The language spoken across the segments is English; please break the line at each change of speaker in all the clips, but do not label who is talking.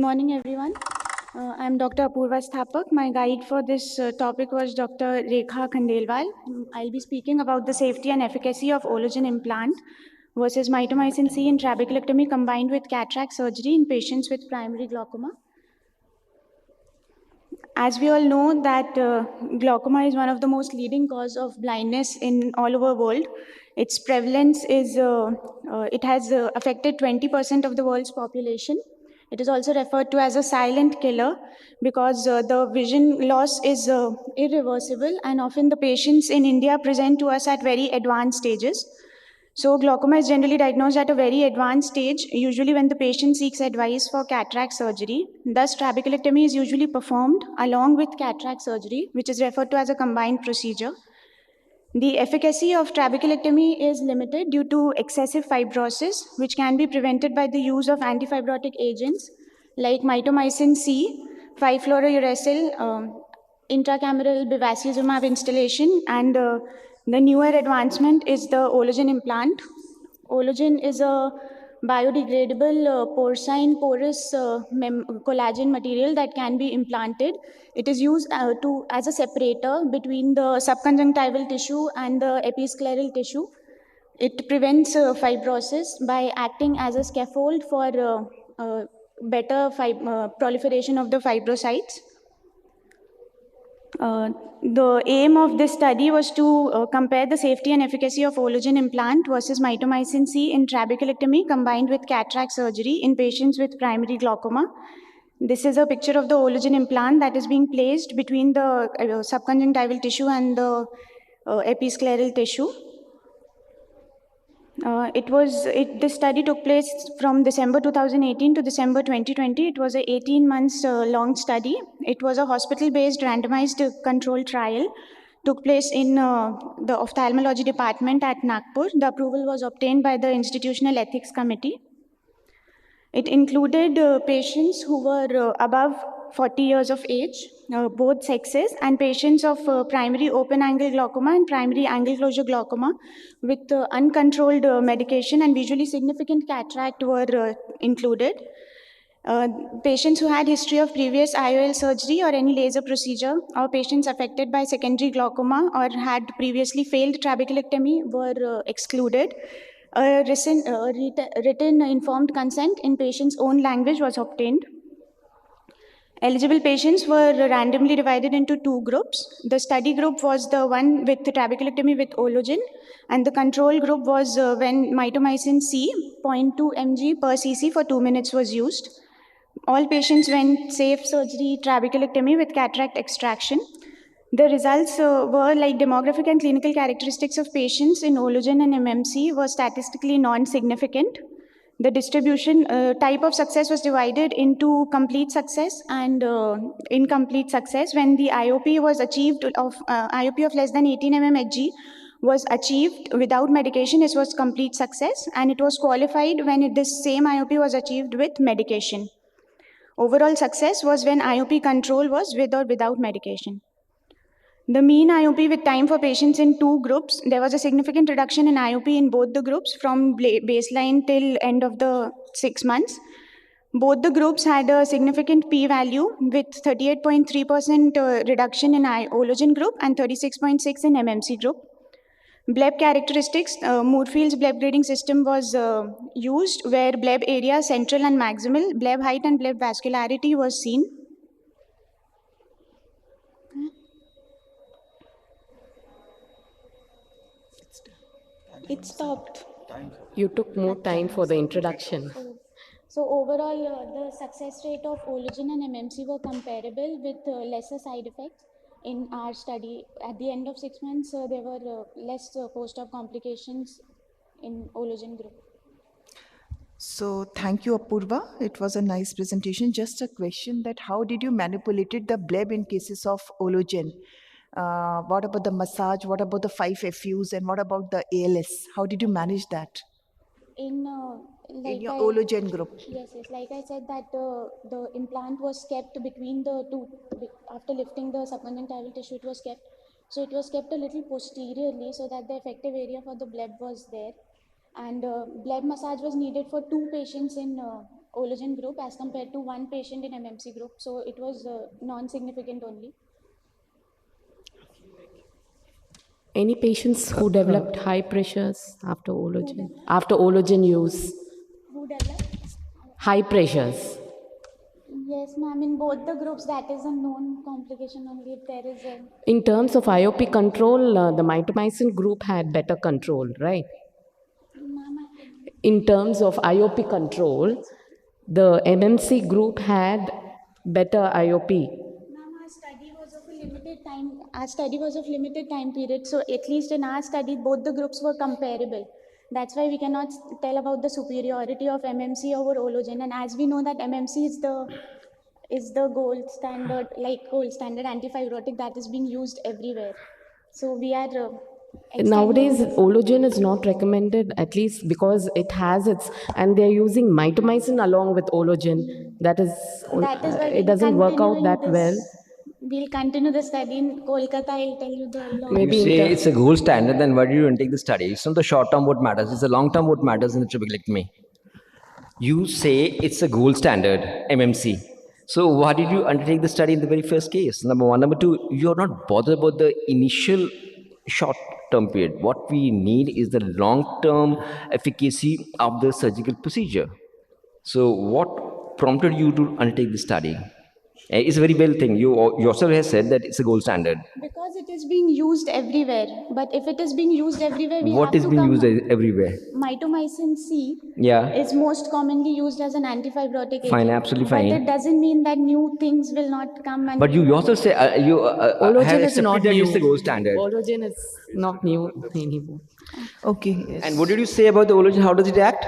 Good morning, everyone. I'm Dr. Apurva Sthapak. My guide for this topic was Dr. Rekha Khandelwal. I'll be speaking about the safety and efficacy of ologen implant versus mitomycin C in trabeculectomy combined with cataract surgery in patients with primary glaucoma. As we all know that glaucoma is one of the most leading cause of blindness in all over the world. Its prevalence is, it has affected 20% of the world's population. It is also referred to as a silent killer because the vision loss is irreversible, and often the patients in India present to us at very advanced stages. So glaucoma is generally diagnosed at a very advanced stage, usually when the patient seeks advice for cataract surgery. Thus, trabeculectomy is usually performed along with cataract surgery, which is referred to as a combined procedure. The efficacy of trabeculectomy is limited due to excessive fibrosis, which can be prevented by the use of antifibrotic agents like mitomycin C, 5-fluorouracil, intracameral bevacizumab installation, and the newer advancement is the ologen implant. Ologen is a biodegradable porcine porous collagen material that can be implanted. It is used as a separator between the subconjunctival tissue and the episcleral tissue. It prevents fibrosis by acting as a scaffold for better proliferation of the fibrocytes. The aim of this study was to compare the safety and efficacy of ologen implant versus mitomycin C in trabeculectomy combined with cataract surgery in patients with primary glaucoma. This is a picture of the ologen implant that is being placed between the subconjunctival tissue and the episcleral tissue. This study took place from December 2018 to December 2020. It was an 18 months long study. It was a hospital-based randomized controlled trial. Took place in the ophthalmology department at Nagpur. The approval was obtained by the Institutional Ethics Committee. It included patients who were above 40 years of age, both sexes, and patients of primary open-angle glaucoma and primary angle closure glaucoma with uncontrolled medication and visually significant cataract were included. Patients who had history of previous IOL surgery or any laser procedure, or patients affected by secondary glaucoma or had previously failed trabeculectomy were excluded. A written informed consent in patient's own language was obtained. Eligible patients were randomly divided into two groups. The study group was the one with trabeculectomy with ologen, and the control group was when mitomycin C, 0.2 mg per cc for 2 minutes was used. All patients went safe surgery trabeculectomy with cataract extraction. The results were like demographic and clinical characteristics of patients in ologen and MMC were statistically non-significant. The distribution type of success was divided into complete success and incomplete success. When the IOP was achieved IOP of less than 18 mmHg was achieved without medication, it was complete success, and it was qualified when this same IOP was achieved with medication. Overall success was when IOP control was with or without medication. The mean IOP with time for patients in two groups, there was a significant reduction in IOP in both the groups from baseline till end of the 6 months. Both the groups had a significant p-value with 38.3% reduction in ologen group and 36.6% in MMC group. Bleb characteristics, Moorfield's Bleb grading system was used where Bleb area, central and maximal, Bleb height and Bleb vascularity was seen. It stopped.
You took more time for the introduction.
So overall, the success rate of ologen and MMC were comparable with lesser side effects. In our study, at the end of 6 months, there were less post-op complications in ologen group.
So thank you, Apurva. It was a nice presentation. Just a question that how did you manipulate the bleb in cases of ologen? What about the massage? What about the 5 FUs? And what about the ALS? How did you manage that?
In
your ologen group?
Yes, like I said that the implant was kept between the two, after lifting the subconjunctival tissue it was kept. So it was kept a little posteriorly so that the effective area for the bleb was there. And bleb massage was needed for 2 patients in ologen group as compared to 1 patient in MMC group. So it was non-significant only.
Any patients who developed high pressures after ologen use?
Who developed?
High pressures.
Yes, ma'am. In both the groups, that is a known complication only. If there is a
In terms of IOP control, the mitomycin group had better control, right? In terms of IOP control, the MMC group had better IOP.
Ma'am, our study was of a limited time. Our study was of limited time period. So at least in our study, both the groups were comparable. That's why we cannot tell about the superiority of MMC over ologen. And as we know that MMC is the gold standard, like gold standard antifibrotic that is being used everywhere. So we are
Nowadays, ologen is not recommended, at least because it has its, and they're using mitomycin along with ologen. That is
why
it doesn't work out that well.
We'll continue the study in Kolkata. I'll tell you the long.
Maybe
You say it's a gold standard, then why do you take the study? It's not the short term what matters, it's the long term what matters in the trabeculectomy. You say it's a gold standard, MMC. So why did you undertake the study in the very first case? Number one. Number two, you're not bothered about the initial short-term period. What we need is the long-term efficacy of the surgical procedure. So what prompted you to undertake the study? It's a very well thing. You yourself has said that it's a gold standard.
Because it is being used everywhere. But if it is being used everywhere, we
What
have
is
to
being
come.
used everywhere?
Mitomycin C
Yeah.
is most commonly used as an antifibrotic agent.
Fine, absolutely fine.
But it doesn't mean that new things will not come. And
But you also say
ologen
have
is not
accepted that
new.
it's the gold standard.
Ologen is not new anymore.
Okay. Yes.
And what did you say about the ologen? How does it act?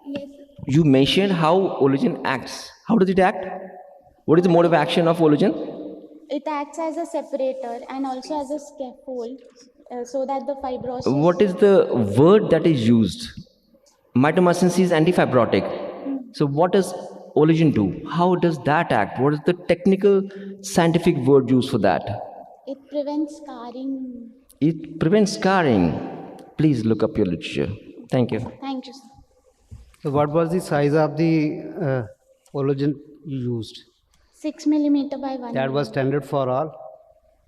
Yes.
You mentioned how ologen acts. How does it act? What is the mode of action of ologen?
It acts as a separator and also as a scaffold so that the fibrosis.
What is the word that is used? Mitomycin C is antifibrotic. So what does ologen do? How does that act? What is the technical scientific word used for that?
It prevents scarring.
It prevents scarring. Please look up your literature. Thank you.
Thank you, sir.
So what was the size of the ologen you used?
6 millimeter by 1.
That was standard for all.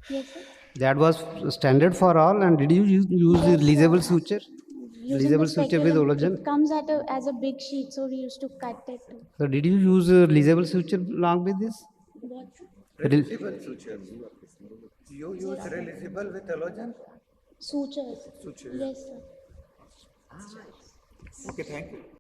Yes, sir.
That was standard for all. And did you use the releasable suture?
Using the
Releasable suture with
speculum,
ologen?
it comes as a big sheet, so we used to cut it.
So did you use releasable suture along with this?
What?
Releasable suture. You use releasable with ologen?
Sutures. Yes, sir.
Okay, thank you.